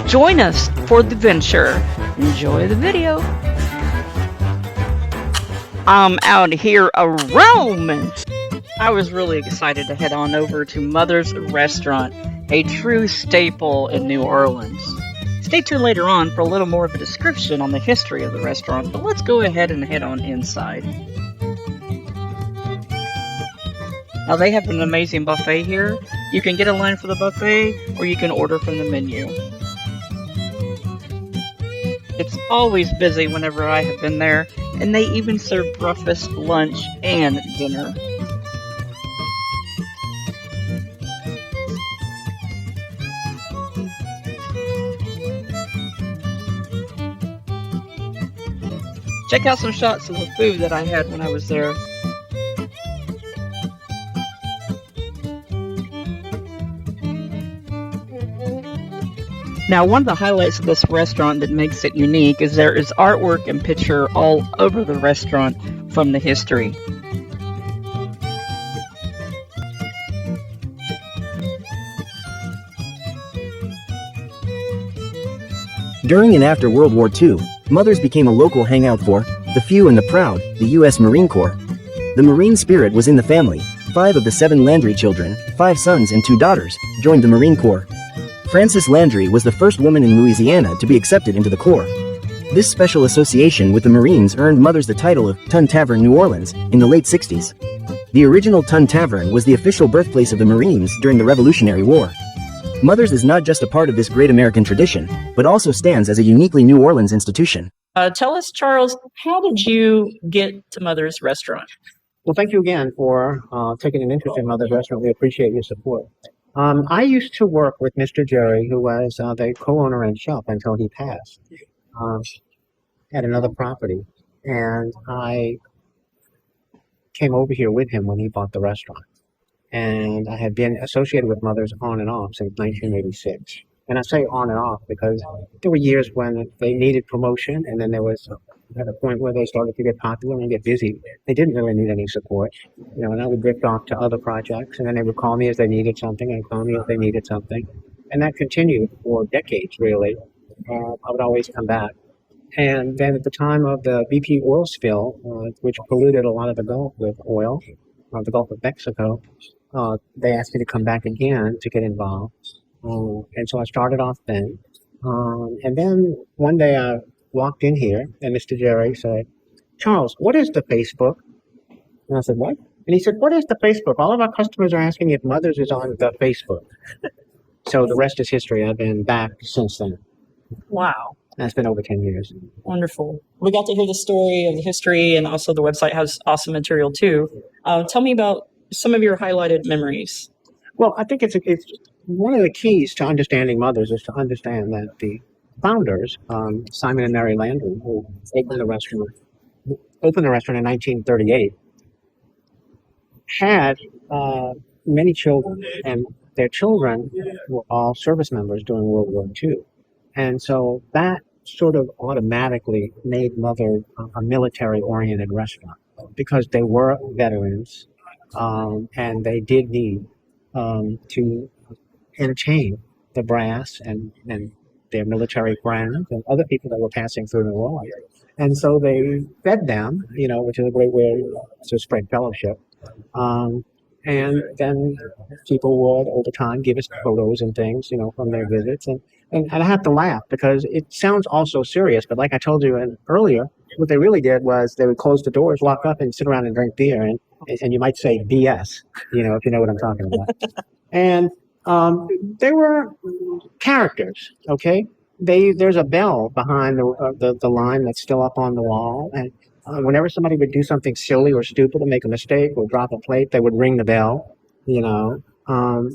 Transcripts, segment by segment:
Join us for the venture. Enjoy the video. I'm out here a roaming. I was really excited to head on over to Mother's Restaurant, a true staple in New Orleans. Stay tuned later on for a little more of a description on the history of the restaurant, but let's go ahead and head on inside. Now they have an amazing buffet here. You can get a line for the buffet or you can order from the menu. It's always busy whenever I have been there, and they even serve breakfast, lunch, and dinner. Check out some shots of the food that I had when I was there. Now, one of the highlights of this restaurant that makes it unique is there is artwork and picture all over the restaurant from the history. During and after World War II, Mother's became a local hangout for the few and the proud, the U.S. Marine Corps. The Marine spirit was in the family. 5 of the 7 Landry children, 5 sons and 2 daughters, joined the Marine Corps. Frances Landry was the first woman in Louisiana to be accepted into the Corps. This special association with the Marines earned Mother's the title of Tun Tavern New Orleans in the late 60s. The original Tun Tavern was the official birthplace of the Marines during the Revolutionary War. Mother's is not just a part of this great American tradition, but also stands as a uniquely New Orleans institution. Tell us, Charles, how did you get to Mother's Restaurant? Well, thank you again for taking an interest in Mother's Restaurant. We appreciate your support. I used to work with Mr. Jerry, who was the co-owner and chef until he passed, at another property. And I came over here with him when he bought the restaurant. And I had been associated with Mother's on and off since 1986. And I say on and off because there were years when they needed promotion, and then there was at a point where they started to get popular and get busy. They didn't really need any support, and I would drift off to other projects, and then they would call me as they needed something, and call me if they needed something. And that continued for decades, really. I would always come back. And then at the time of the BP oil spill, which polluted a lot of the Gulf with oil, the Gulf of Mexico, they asked me to come back again to get involved. And so I started off then. And then one day I walked in here and Mr. Jerry said, "Charles, what is the Facebook?" And I said, "What?" And he said, "What is the Facebook? All of our customers are asking if Mother's is on the Facebook." So the rest is history. I've been back since then. Wow. That's been over 10 years. Wonderful. We got to hear the story of the history, and also the website has awesome material too. Tell me about some of your highlighted memories. Well, I think it's one of the keys to understanding Mother's is to understand that the founders, Simon and Mary Landry, who opened the restaurant in 1938, had many children, and their children were all service members during World War II. And so that sort of automatically made Mother a military-oriented restaurant because they were veterans, and they did need to entertain the brass and their military friends and other people that were passing through New Orleans. And so they fed them, which is a great way to spread fellowship. And then people would, over time, give us photos and things, from their visits. And I have to laugh because it sounds all so serious, but like I told you earlier, what they really did was they would close the doors, walk up and sit around and drink beer. And you might say BS, if you know what I'm talking about. And they were characters, okay? There's a bell behind the line that's still up on the wall. And whenever somebody would do something silly or stupid or make a mistake or drop a plate, they would ring the bell,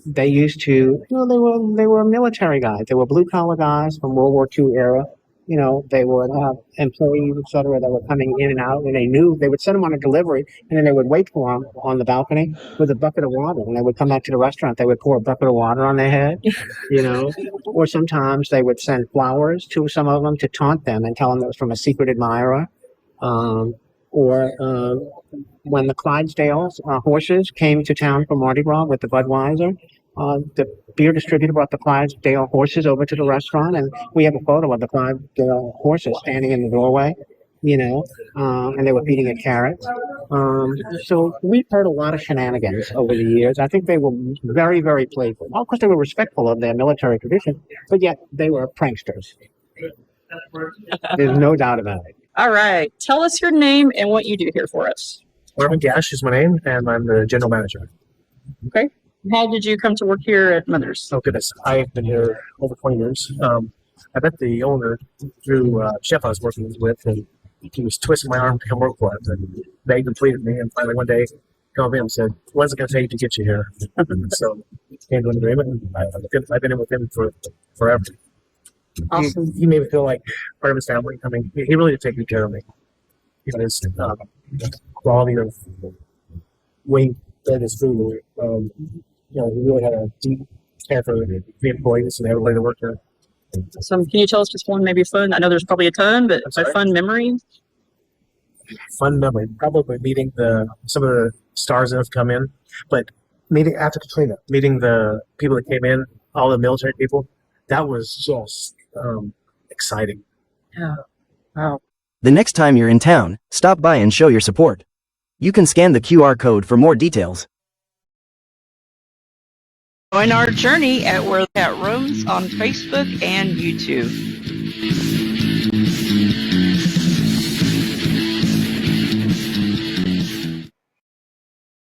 They used to, they were military guys. They were blue-collar guys from World War II era. They would have employees, et cetera, that were coming in and out, and they knew they would send them on a delivery, and then they would wait for them on the balcony with a bucket of water. When they would come back to the restaurant, they would pour a bucket of water on their head, or sometimes they would send flowers to some of them to taunt them and tell them it was from a secret admirer. Or when the Clydesdales horses came to town for Mardi Gras with the Budweiser, The beer distributor brought the Clydesdale horses over to the restaurant, and we have a photo of the Clydesdale horses standing in the doorway, and they were feeding it carrots. So we've heard a lot of shenanigans over the years. I think they were very, very playful. Of course, they were respectful of their military tradition, but yet they were pranksters. There's no doubt about it. All right. Tell us your name and what you do here for us. Marvin Gash is my name, and I'm the general manager. Okay. How did you come to work here at Mother's? Oh, goodness. I've been here over 20 years. I met the owner through a chef I was working with, and he was twisting my arm to come work for him. And begged and pleaded me, and finally one day he called me and said, "What's it going to take to get you here?" So came to an agreement, and I've been in with him for forever. Awesome. He made me feel like part of his family. I mean, he really did take good care of me. His quality of way fed his food. He really had a deep care for the employees and everybody that worked here. Can you tell us just one maybe fun? I know there's probably a ton, but a fun memory. Fun memory, probably meeting some of the stars that have come in, but meeting after Katrina, meeting the people that came in, all the military people, that was just exciting. Yeah. Wow. The next time you're in town, stop by and show your support. You can scan the QR code for more details. Join our journey at Where the Cat Roams on Facebook and YouTube.